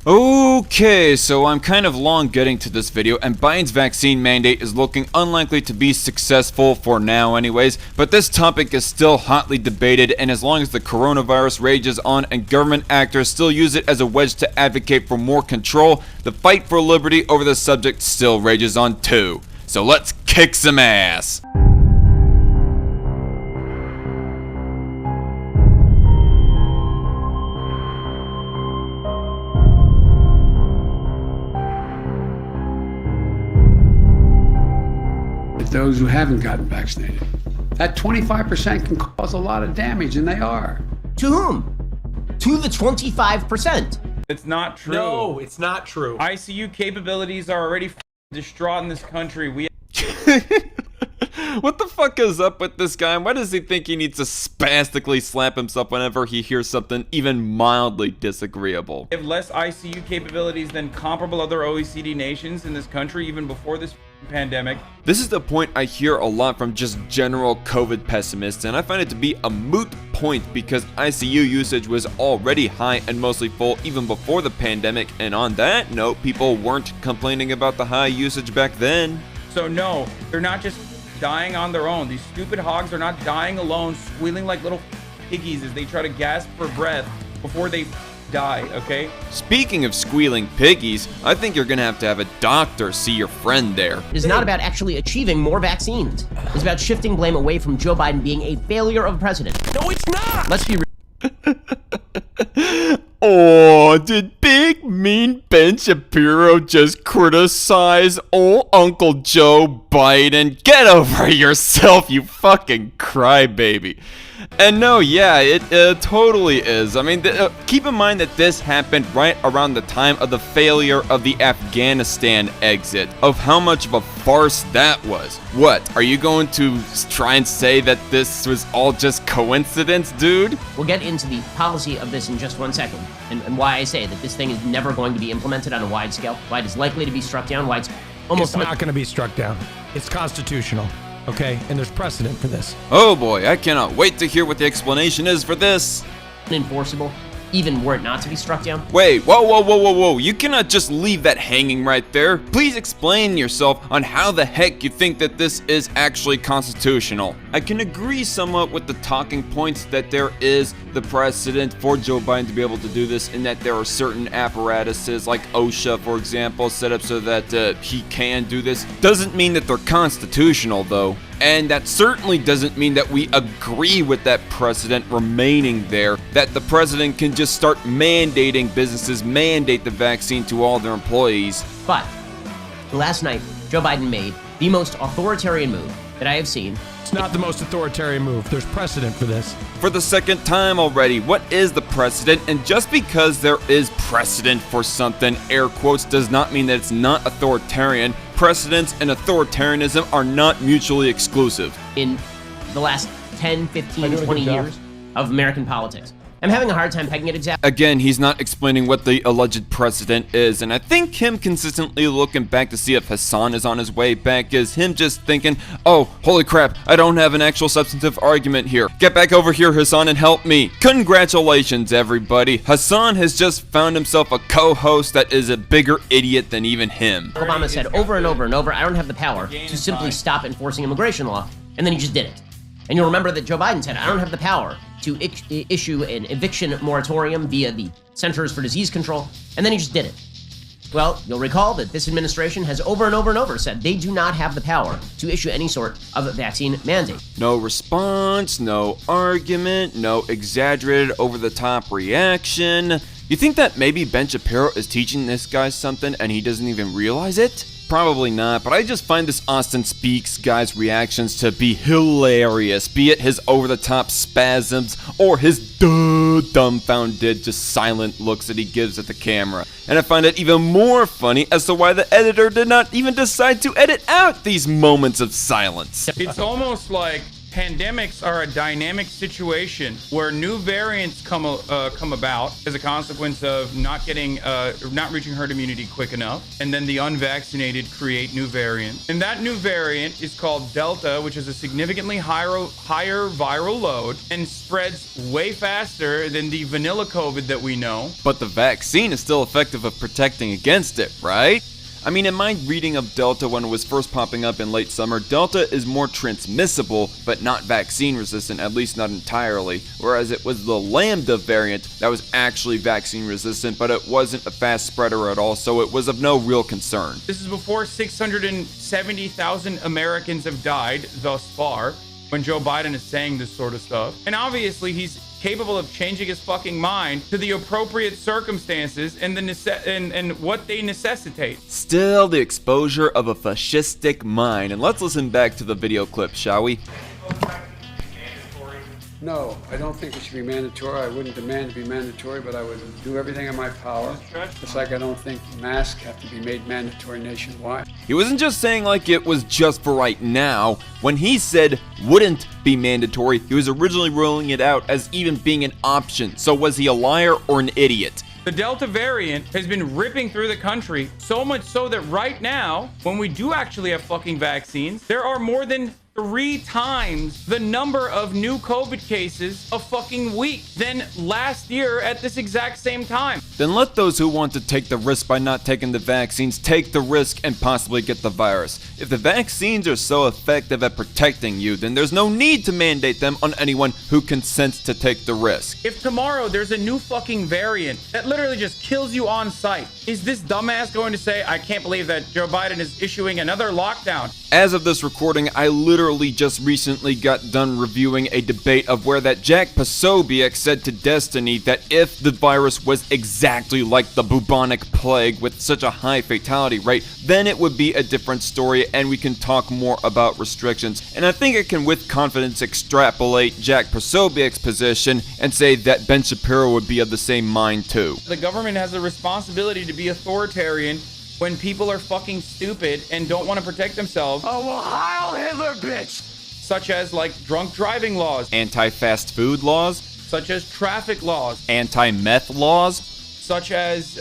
Okay, so I'm kind of long getting to this video, and Biden's vaccine mandate is looking unlikely to be successful for now anyways, but this topic is still hotly debated, and as long as the coronavirus rages on and government actors still use it as a wedge to advocate for more control, the fight for liberty over the subject still rages on too. So let's kick some ass! Those who haven't gotten vaccinated. That 25% can cause a lot of damage, and they are. To whom? To the 25%. It's not true. No, it's not true. ICU capabilities are already distraught in this country. What the fuck is up with this guy? Why does he think he needs to spastically slap himself whenever he hears something even mildly disagreeable? We have less ICU capabilities than comparable other OECD nations in this country even before this pandemic. This is the point I hear a lot from just general COVID pessimists, and I find it to be a moot point because ICU usage was already high and mostly full even before the pandemic, and on that note, people weren't complaining about the high usage back then. So no, they're not just dying on their own. These stupid hogs are not dying alone, squealing like little piggies as they try to gasp for breath before they die, okay? Speaking of squealing piggies, I think you're gonna have a doctor see your friend there. It is not about actually achieving more vaccines. It's about shifting blame away from Joe Biden being a failure of a president. No, it's not! Let's be real. Oh, did Big Mean Ben Shapiro just criticize old Uncle Joe Biden? Get over yourself, you fucking crybaby. And no, yeah, it totally is. I mean, keep in mind that this happened right around the time of the failure of the Afghanistan exit, of how much of a farce that was. What, are you going to try and say that this was all just coincidence, dude? We'll get into the policy of this in just 1 second, and why I say that this thing is never going to be implemented on a wide scale, why it is likely to be struck down, why it's almost It's not going to be struck down. It's constitutional, okay? And there's precedent for this. Oh boy, I cannot wait to hear what the explanation is for this. unenforceable, even were it not to be struck down. Wait, whoa, you cannot just leave that hanging right there. Please explain yourself on how the heck you think that this is actually constitutional. I can agree somewhat with the talking points that there is the precedent for Joe Biden to be able to do this, in that there are certain apparatuses like OSHA, for example, set up so that he can do this. Doesn't mean that they're constitutional though. And that certainly doesn't mean that we agree with that precedent remaining there, that the president can just start mandating businesses mandate the vaccine to all their employees. But last night, Joe Biden made the most authoritarian move that I have seen. It's not the most authoritarian move. There's precedent for this. For the second time already, what is the precedent? And just because there is precedent for something, air quotes, does not mean that it's not authoritarian. Precedents and authoritarianism are not mutually exclusive. In the last 10, 15, 20 years of American politics. I'm having a hard time pegging it exactly. Again, he's not explaining what the alleged precedent is, and I think him consistently looking back to see if Hasan is on his way back is him just thinking, oh, holy crap, I don't have an actual substantive argument here. Get back over here, Hasan, and help me. Congratulations, everybody. Hasan has just found himself a co-host that is a bigger idiot than even him. Obama said over and over and over, I don't have the power to simply stop enforcing immigration law, and then he just did it. And you'll remember that Joe Biden said, I don't have the power to issue an eviction moratorium via the Centers for Disease Control, and then he just did it. Well, you'll recall that this administration has over and over and over said they do not have the power to issue any sort of vaccine mandate. No response, no argument, no exaggerated over-the-top reaction. You think that maybe Ben Shapiro is teaching this guy something and he doesn't even realize it? Probably not, but I just find this Austin Speaks guy's reactions to be hilarious, be it his over-the-top spasms or his dumbfounded, just silent looks that he gives at the camera. And I find it even more funny as to why the editor did not even decide to edit out these moments of silence. It's almost like Pandemics are a dynamic situation where new variants come about as a consequence of not reaching herd immunity quick enough, and then the unvaccinated create new variants. And that new variant is called Delta, which is a significantly higher viral load and spreads way faster than the vanilla COVID that we know. But the vaccine is still effective at protecting against it, right? I mean, in my reading of Delta when it was first popping up in late summer, Delta is more transmissible, but not vaccine resistant, at least not entirely. Whereas it was the lambda variant that was actually vaccine resistant, but it wasn't a fast spreader at all, so it was of no real concern. This is before 670,000 Americans have died thus far, when Joe Biden is saying this sort of stuff. And obviously he's capable of changing his fucking mind to the appropriate circumstances and and what they necessitate. Still the exposure of a fascistic mind. And let's listen back to the video clip, shall we? No, I don't think it should be mandatory. I wouldn't demand to be mandatory, but I would do everything in my power. Just like I don't think masks have to be made mandatory nationwide. He wasn't just saying like it was just for right now. When he said wouldn't be mandatory, he was originally ruling it out as even being an option. So was he a liar or an idiot? The Delta variant has been ripping through the country, so much so that right now, when we do actually have fucking vaccines, there are more than 3 times the number of new COVID cases a fucking week than last year at this exact same time. Then let those who want to take the risk by not taking the vaccines take the risk and possibly get the virus. If the vaccines are so effective at protecting you, then there's no need to mandate them on anyone who consents to take the risk. If tomorrow there's a new fucking variant that literally just kills you on sight, is this dumbass going to say, I can't believe that Joe Biden is issuing another lockdown? As of this recording, I literally just recently got done reviewing a debate of where that Jack Posobiec said to Destiny that if the virus was exactly like the bubonic plague with such a high fatality rate, then it would be a different story and we can talk more about restrictions. And I think I can with confidence extrapolate Jack Posobiec's position and say that Ben Shapiro would be of the same mind too. The government has a responsibility to be authoritarian when people are fucking stupid and don't want to protect themselves. Oh, well, Heil Hitler, bitch! Such as like drunk driving laws, Anti-fast food laws, such as traffic laws, anti-meth laws, such as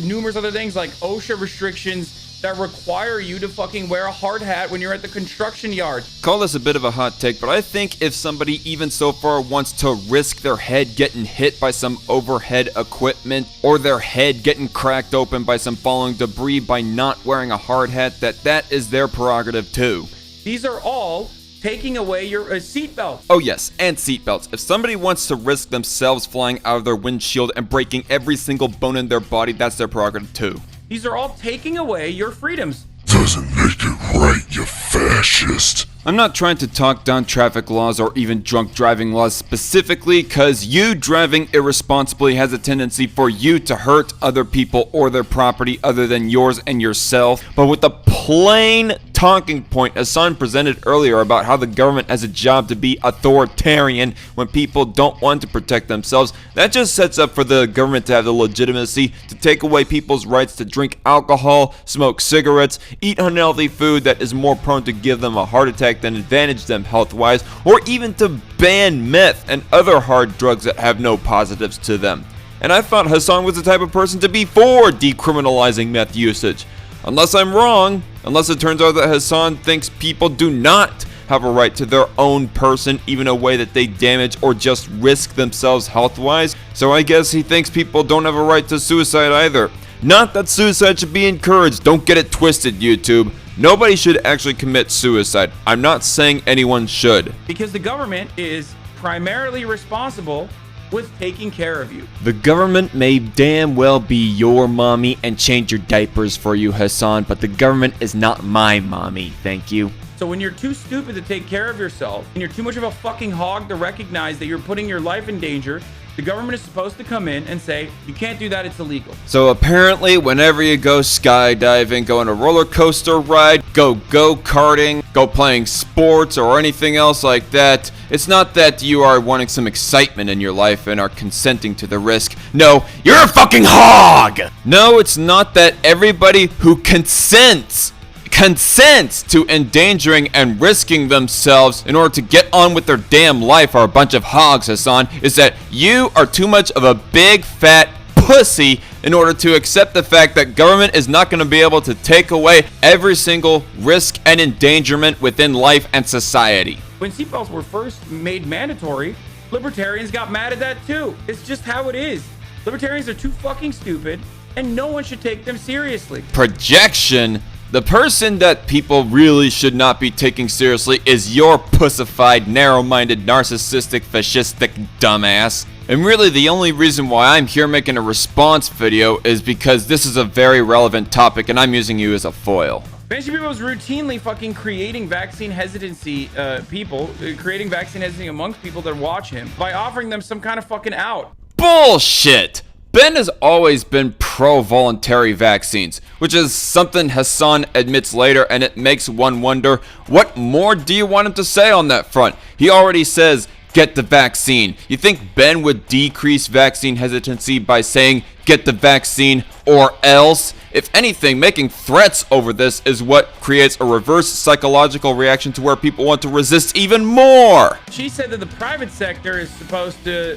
numerous other things like OSHA restrictions that require you to fucking wear a hard hat when you're at the construction yard. Call this a bit of a hot take, but I think if somebody even so far wants to risk their head getting hit by some overhead equipment or their head getting cracked open by some falling debris by not wearing a hard hat, that is their prerogative too. These are all taking away your seatbelt. Oh yes, and seatbelts. If somebody wants to risk themselves flying out of their windshield and breaking every single bone in their body, that's their prerogative too. These are all taking away your freedoms. Doesn't make it right, you fascist. I'm not trying to talk down traffic laws or even drunk driving laws specifically, cause you driving irresponsibly has a tendency for you to hurt other people or their property other than yours and yourself. But with the plain talking point Hasan presented earlier about how the government has a job to be authoritarian when people don't want to protect themselves, that just sets up for the government to have the legitimacy to take away people's rights to drink alcohol, smoke cigarettes, eat unhealthy food that is more prone to give them a heart attack than advantage them health-wise, or even to ban meth and other hard drugs that have no positives to them. And I thought Hasan was the type of person to be for decriminalizing meth usage. Unless I'm wrong, unless it turns out that Hasan thinks people do not have a right to their own person, even a way that they damage or just risk themselves health-wise. So I guess he thinks people don't have a right to suicide either. Not that suicide should be encouraged, don't get it twisted, YouTube. Nobody should actually commit suicide. I'm not saying anyone should. Because the government is primarily responsible with taking care of you. The government may damn well be your mommy and change your diapers for you, Hasan, but the government is not my mommy, thank you. So when you're too stupid to take care of yourself, and you're too much of a fucking hog to recognize that you're putting your life in danger, the government is supposed to come in and say, you can't do that, it's illegal. So apparently, whenever you go skydiving, go on a roller coaster ride, go go-karting, go playing sports or anything else like that, it's not that you are wanting some excitement in your life and are consenting to the risk. No, you're a fucking hog! No, it's not that everybody who consents consents to endangering and risking themselves in order to get on with their damn life are a bunch of hogs, Hasan, is that you are too much of a big fat pussy in order to accept the fact that government is not going to be able to take away every single risk and endangerment within life and society. When seatbelts were first made mandatory, libertarians got mad at that too. It's just how it is. Libertarians are too fucking stupid, and no one should take them seriously. Projection. The person that people really should not be taking seriously is your pussified, narrow-minded, narcissistic, fascistic dumbass. And really the only reason why I'm here making a response video is because this is a very relevant topic and I'm using you as a foil. Ben Shapiro is routinely fucking creating vaccine hesitancy creating vaccine hesitancy amongst people that watch him by offering them some kind of fucking out. Bullshit! Ben has always been pro-voluntary vaccines, which is something Hasan admits later, and it makes one wonder, what more do you want him to say on that front? He already says, get the vaccine. You think Ben would decrease vaccine hesitancy by saying, get the vaccine or else? If anything, making threats over this is what creates a reverse psychological reaction to where people want to resist even more. She said that the private sector is supposed to,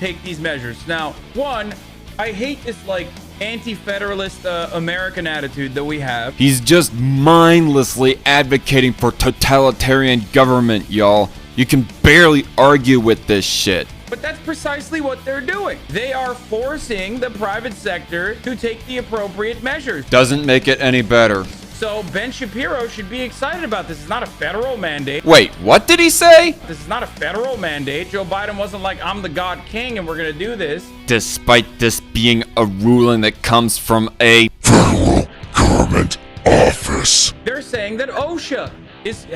take these measures. Now, one, I hate this, anti-federalist American attitude that we have. He's just mindlessly advocating for totalitarian government, y'all. You can barely argue with this shit. But that's precisely what they're doing. They are forcing the private sector to take the appropriate measures. Doesn't make it any better. So Ben Shapiro should be excited about this. It's not a federal mandate. Wait, what did he say? This is not a federal mandate. Joe Biden wasn't like, I'm the God King and we're going to do this. Despite this being a ruling that comes from a Federal government office. They're saying that OSHA is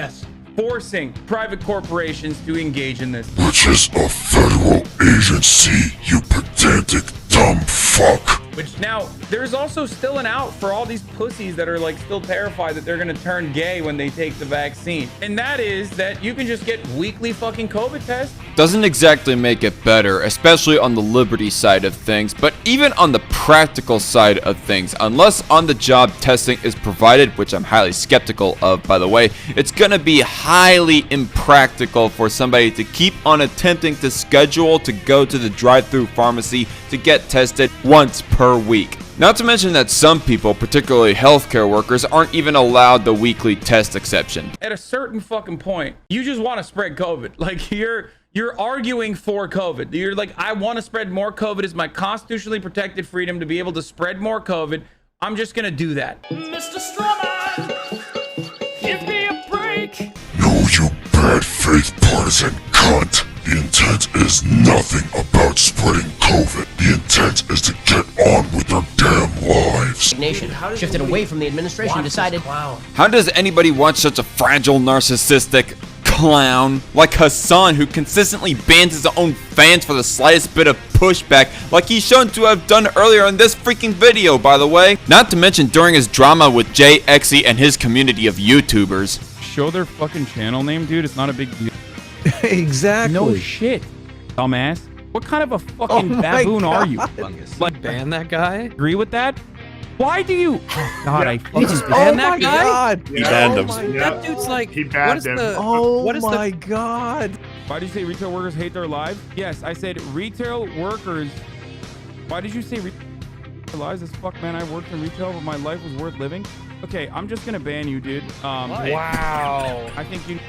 forcing private corporations to engage in this. Which is a federal agency, you pedantic dumb fuck. Which now, there's also still an out for all these pussies that are still terrified that they're gonna turn gay when they take the vaccine. And that is that you can just get weekly fucking COVID tests. doesn't exactly make it better, especially on the liberty side of things, but even on the practical side of things, unless on-the-job testing is provided, which I'm highly skeptical of, by the way, it's gonna be highly impractical for somebody to keep on attempting to schedule to go to the drive-through pharmacy to get tested once per week. Not to mention that some people, particularly healthcare workers, aren't even allowed the weekly test exception. At a certain fucking point, you just want to spread COVID. Like you're arguing for COVID. You're like, I want to spread more COVID. It's my constitutionally protected freedom to be able to spread more COVID. I'm just gonna do that. Mr. Strawman, give me a break. No, you bad faith partisan cunt. The intent is nothing about spreading COVID. The intent is to get on with their damn lives. Nation shifted away from the administration, decided How does anybody watch such a fragile, narcissistic clown like Hasan, who consistently bans his own fans for the slightest bit of pushback, like he's shown to have done earlier in this freaking video, by the way? Not to mention during his drama with JXE and his community of YouTubers. Show their fucking channel name, dude. It's not a big deal. Exactly. No shit, dumbass. What kind of a fucking baboon are you? Like, ban that guy? Agree with that? Why do you? Oh, God, I fucking Oh ban my that guy? god! He banned him. That dude's like, He what banned is him. the? Oh what is my the? god! Why did you say retail workers hate their lives? Yes, I said retail workers. Why did you say retail lives? As fuck, man. I worked in retail, but my life was worth living. Okay, I'm just gonna ban you, dude. Wow. I think you.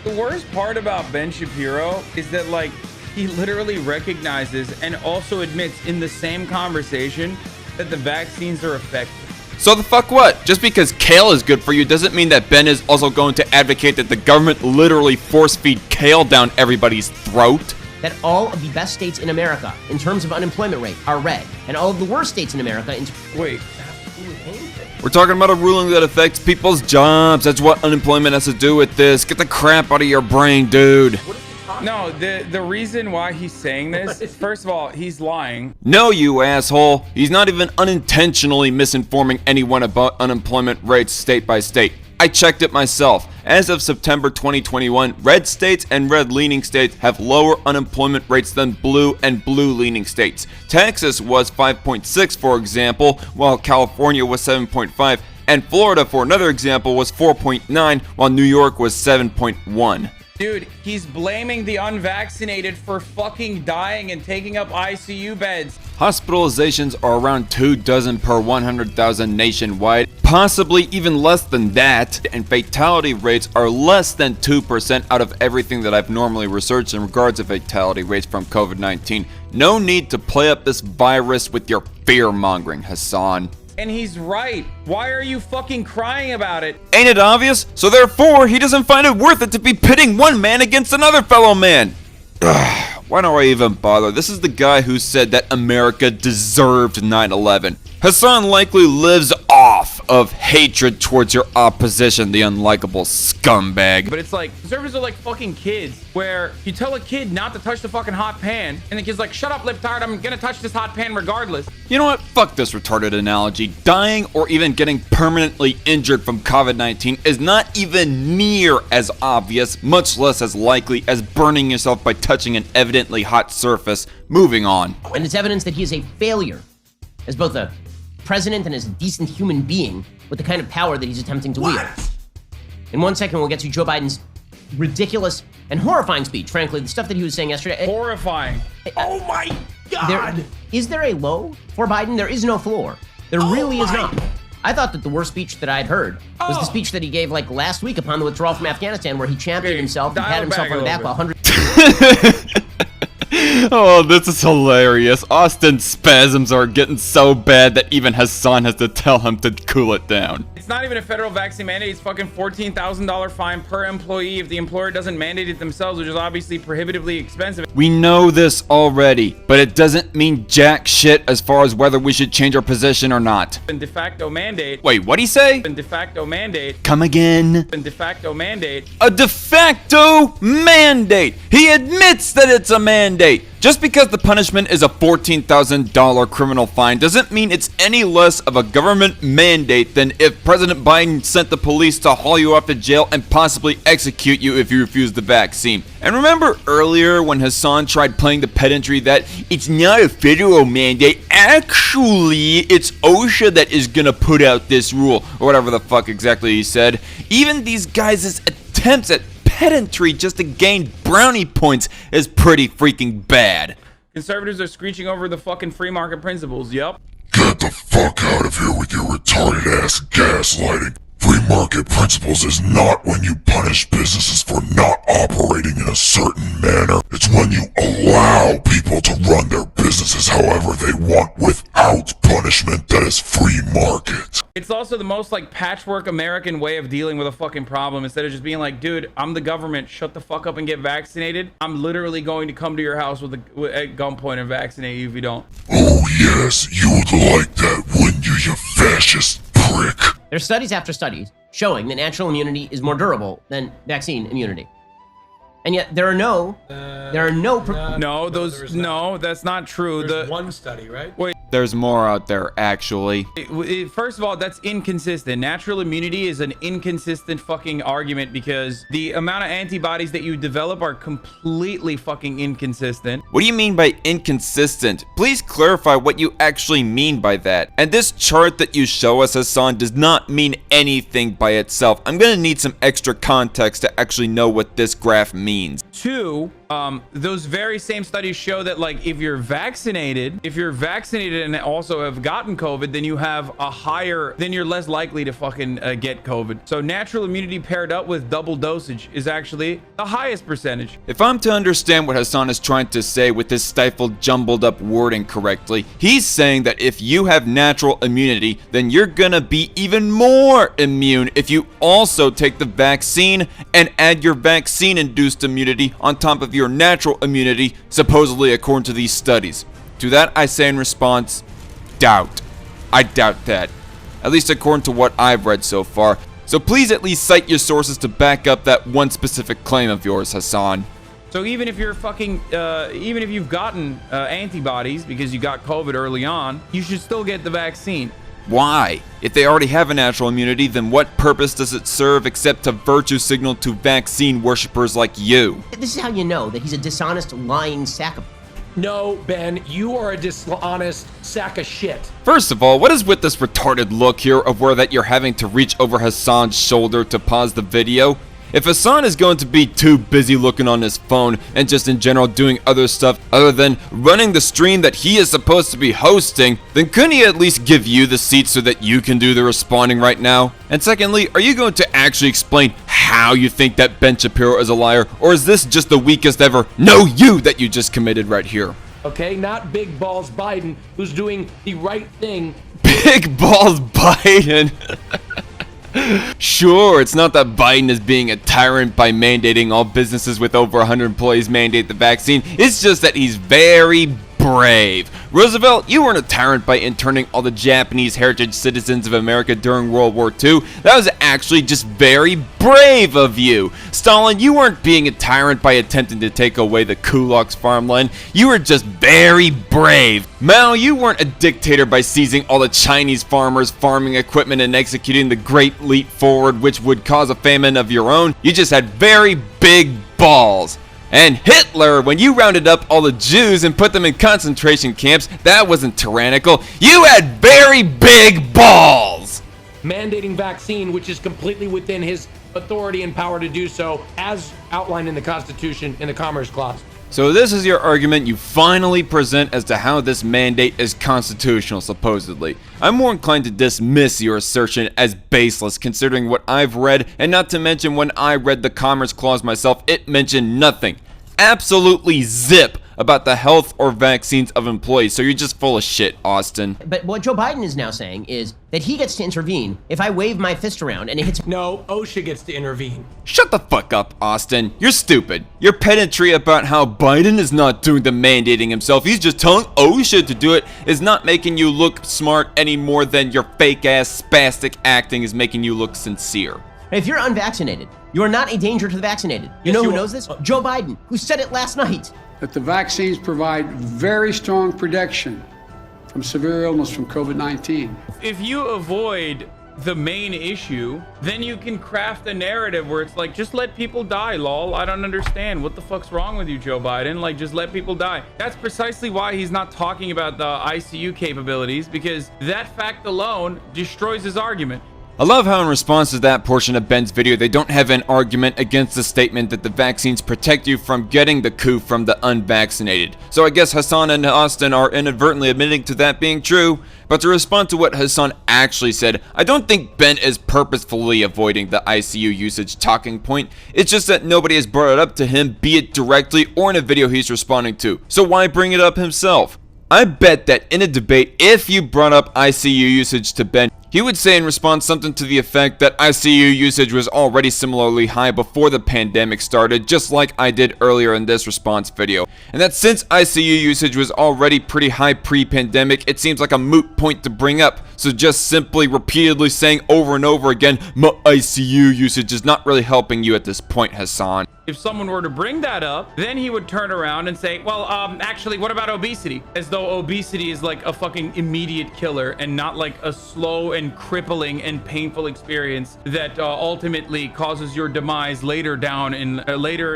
The worst part about Ben Shapiro is that, like, he literally recognizes and also admits in the same conversation that the vaccines are effective. So the fuck what? Just because kale is good for you doesn't mean that Ben is also going to advocate that the government literally force feed kale down everybody's throat. that all of the best states in America, in terms of unemployment rate, are red, and all of the worst states in America, Wait. We're talking about a ruling that affects people's jobs. That's what unemployment has to do with this. Get the crap out of your brain, dude. No, the reason why he's saying this, first of all, he's lying. No, you asshole. He's not even unintentionally misinforming anyone about unemployment rates state by state. I checked it myself. As of September 2021, red states and red-leaning states have lower unemployment rates than blue and blue-leaning states. Texas was 5.6, for example, while California was 7.5. and Florida, for another example, was 4.9, while New York was 7.1. Dude, he's blaming the unvaccinated for fucking dying and taking up ICU beds. Hospitalizations are around 24 per 100,000 nationwide, possibly even less than that, and fatality rates are less than 2% out of everything that I've normally researched in regards to fatality rates from COVID-19. No need to play up this virus with your fear-mongering, Hasan. And he's right. Why are you fucking crying about it? Ain't it obvious? So therefore, he doesn't find it worth it to be pitting one man against another fellow man. Why do I even bother? This is the guy who said that America deserved 9/11. Hasan likely lives off of hatred towards your opposition, the unlikable scumbag. But it's like, conservatives are like fucking kids, where you tell a kid not to touch the fucking hot pan, and the kid's like, shut up, libtard, I'm gonna touch this hot pan regardless. You know what? Fuck this retarded analogy. Dying or even getting permanently injured from COVID-19 is not even near as obvious, much less as likely as burning yourself by touching an evidently hot surface. Moving on. And it's evidence that he is a failure as both a president and as a decent human being with the kind of power that he's attempting to wield. In 1 second, we'll get to Joe Biden's ridiculous and horrifying speech. Frankly, the stuff that he was saying yesterday. Horrifying. Oh my God! Is there a low for Biden? There is no floor. There really is not. I thought that the worst speech that I'd heard was the speech that he gave like last week upon the withdrawal from Afghanistan, where he championed himself and pat himself on the back while 100. Oh, this is hilarious. Austin's spasms are getting so bad that even Hasan has to tell him to cool it down. It's not even a federal vaccine mandate. It's fucking $14,000 fine per employee if the employer doesn't mandate it themselves, which is obviously prohibitively expensive. We know this already, but it doesn't mean jack shit as far as whether we should change our position or not. And de facto mandate. Wait, what'd he say? And de facto mandate. Come again. And de facto mandate. A de facto mandate. He admits that it's a mandate. Just because the punishment is a $14,000 criminal fine doesn't mean it's any less of a government mandate than if President Biden sent the police to haul you off to jail and possibly execute you if you refuse the vaccine. And remember earlier when Hasan tried playing the pedantry that it's not a federal mandate, actually it's OSHA that is gonna put out this rule, or whatever the fuck exactly he said. Even these guys' attempts at pedantry just to gain brownie points is pretty freaking bad. Conservatives are screeching over the fucking free market principles, yep. Get the fuck out of here with your retarded ass gaslighting. Free market principles is not when you punish businesses for not operating in a certain manner. It's when you allow people to run their businesses however they want without punishment. That is free market. It's also the most like patchwork American way of dealing with a fucking problem. Instead of just being like, dude, I'm the government, shut the fuck up and get vaccinated. I'm literally going to come to your house with at gunpoint and vaccinate you if you don't. Oh yes, you would like that, wouldn't you, you fascist prick? There's studies after studies showing that natural immunity is more durable than vaccine immunity. And yet there are no that's not true. There's one study, right? Wait. There's more out there, actually. First of all, that's inconsistent. Natural immunity is an inconsistent fucking argument because the amount of antibodies that you develop are completely fucking inconsistent. What do you mean by inconsistent? Please clarify what you actually mean by that. And this chart that you show us, Hasan, does not mean anything by itself. I'm gonna need some extra context to actually know what this graph means. Two, those very same studies show that like if you're vaccinated and also have gotten COVID, then you're less likely to fucking get COVID. So natural immunity paired up with double dosage is actually the highest percentage. If I'm to understand what Hasan is trying to say with this stifled, jumbled up wording correctly, he's saying that if you have natural immunity, then you're gonna be even more immune if you also take the vaccine and add your vaccine-induced immunity on top of your natural immunity, supposedly according to these studies. To that I say in response, doubt. I doubt that. At least according to what I've read so far. So please at least cite your sources to back up that one specific claim of yours, Hasan. So even if you're even if you've gotten antibodies because you got COVID early on, you should still get the vaccine. Why? If they already have a natural immunity, then what purpose does it serve except to virtue signal to vaccine worshippers like you? This is how you know that he's a dishonest, lying sack of No, Ben, you are a dishonest sack of shit. First of all, what is with this retarded look here of where that you're having to reach over Hasan's shoulder to pause the video? If Hasan is going to be too busy looking on his phone and just in general doing other stuff other than running the stream that he is supposed to be hosting, then couldn't he at least give you the seat so that you can do the responding right now? And secondly, are you going to actually explain how you think that Ben Shapiro is a liar, or is this just the weakest ever "no you" that you just committed right here? Okay, not Big Balls Biden, who's doing the right thing. Big balls Biden. Sure, it's not that Biden is being a tyrant by mandating all businesses with over 100 employees mandate the vaccine. It's just that he's very brave. Roosevelt, you weren't a tyrant by interning all the Japanese heritage citizens of America during World War II. That was actually just very brave of you. Stalin, you weren't being a tyrant by attempting to take away the kulaks farmland. You were just very brave. Mao, you weren't a dictator by seizing all the Chinese farmers' farming equipment and executing the Great Leap Forward, which would cause a famine of your own. You just had very big balls. And Hitler, when you rounded up all the Jews and put them in concentration camps, that wasn't tyrannical. You had very big balls! Mandating vaccine, which is completely within his authority and power to do so, as outlined in the Constitution in the Commerce Clause. So this is your argument you finally present as to how this mandate is constitutional, supposedly. I'm more inclined to dismiss your assertion as baseless, considering what I've read, and not to mention when I read the Commerce Clause myself, it mentioned nothing. Absolutely zip about the health or vaccines of employees, so you're just full of shit, Austin. But what Joe Biden is now saying is that he gets to intervene if I wave my fist around and it hits. No, OSHA gets to intervene. Shut the fuck up, Austin. You're stupid. Your pedantry about how Biden is not doing the mandating himself, he's just telling OSHA to do it, is not making you look smart any more than your fake-ass spastic acting is making you look sincere. If you're unvaccinated, you are not a danger to the vaccinated. You know who knows this? Joe Biden, who said it last night. That the vaccines provide very strong protection from severe illness from COVID-19. If you avoid the main issue, then you can craft a narrative where it's like, just let people die, lol. I don't understand. What the fuck's wrong with you, Joe Biden? Like, just let people die. That's precisely why he's not talking about the ICU capabilities, because that fact alone destroys his argument. I love how in response to that portion of Ben's video, they don't have an argument against the statement that the vaccines protect you from getting the coup from the unvaccinated. So I guess Hasan and Austin are inadvertently admitting to that being true. But to respond to what Hasan actually said, I don't think Ben is purposefully avoiding the ICU usage talking point. It's just that nobody has brought it up to him, be it directly or in a video he's responding to. So why bring it up himself? I bet that in a debate, if you brought up ICU usage to Ben, he would say in response something to the effect that ICU usage was already similarly high before the pandemic started, just like I did earlier in this response video. And that since ICU usage was already pretty high pre-pandemic, it seems like a moot point to bring up. So just simply repeatedly saying over and over again, my ICU usage is not really helping you at this point, Hasan. If someone were to bring that up, then he would turn around and say, well, actually, what about obesity? As though obesity is like a fucking immediate killer and not like a slow and crippling and painful experience that ultimately causes your demise later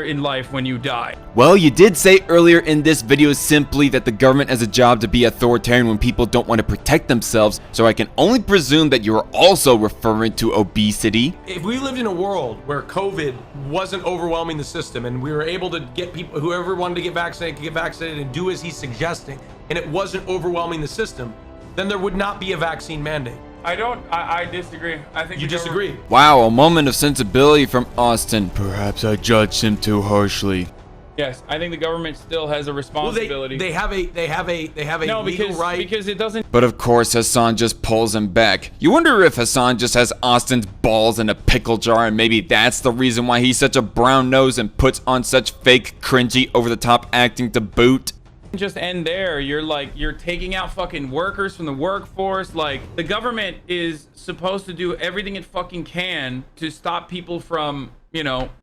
in life when you die. Well, you did say earlier in this video simply that the government has a job to be authoritarian when people don't want to protect themselves, so I can only presume that you are also referring to obesity. If we lived in a world where COVID wasn't overwhelming the system and we were able to get people, whoever wanted to get vaccinated could get vaccinated and do as he's suggesting, and it wasn't overwhelming the system, then there would not be a vaccine mandate. I disagree. I think You disagree? Wow, a moment of sensibility from Austin. Perhaps I judged him too harshly. Yes, I think the government still has a responsibility. Well, they have a legal right. Because it doesn't. But of course, Hasan just pulls him back. You wonder if Hasan just has Austin's balls in a pickle jar, and maybe that's the reason why he's such a brown nose and puts on such fake, cringy, over-the-top acting to boot. Just end there. You're taking out fucking workers from the workforce. Like, the government is supposed to do everything it fucking can to stop people from,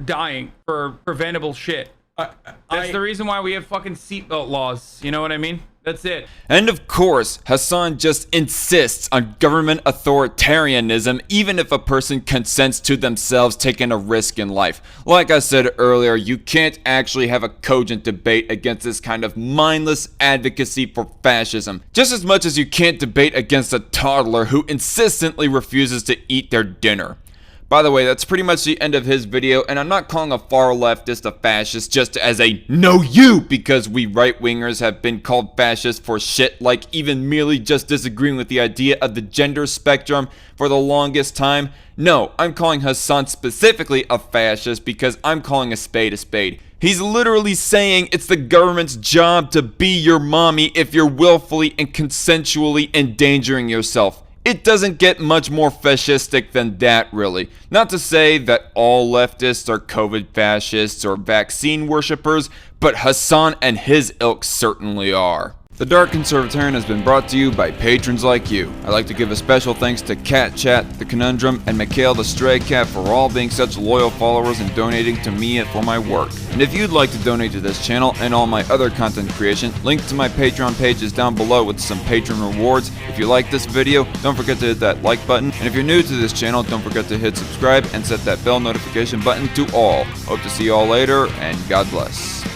dying for preventable shit. That's the reason why we have fucking seatbelt laws. You know what I mean? That's it. And of course, Hasan just insists on government authoritarianism even if a person consents to themselves taking a risk in life. Like I said earlier, you can't actually have a cogent debate against this kind of mindless advocacy for fascism, just as much as you can't debate against a toddler who insistently refuses to eat their dinner. By the way, that's pretty much the end of his video, and I'm not calling a far leftist a fascist just as a no you, because we right-wingers have been called fascist for shit like even merely just disagreeing with the idea of the gender spectrum for the longest time. No, I'm calling Hasan specifically a fascist because I'm calling a spade a spade. He's literally saying it's the government's job to be your mommy if you're willfully and consensually endangering yourself. It doesn't get much more fascistic than that, really. Not to say that all leftists are COVID fascists or vaccine worshippers, but Hasan and his ilk certainly are. The Dark Conservatarian has been brought to you by patrons like you. I'd like to give a special thanks to Cat Chat, The Conundrum, and Mikhail the Stray Cat for all being such loyal followers and donating to me for my work. And if you'd like to donate to this channel and all my other content creation, link to my Patreon page is down below with some patron rewards. If you like this video, don't forget to hit that like button. And if you're new to this channel, don't forget to hit subscribe and set that bell notification button to all. Hope to see you all later, and God bless.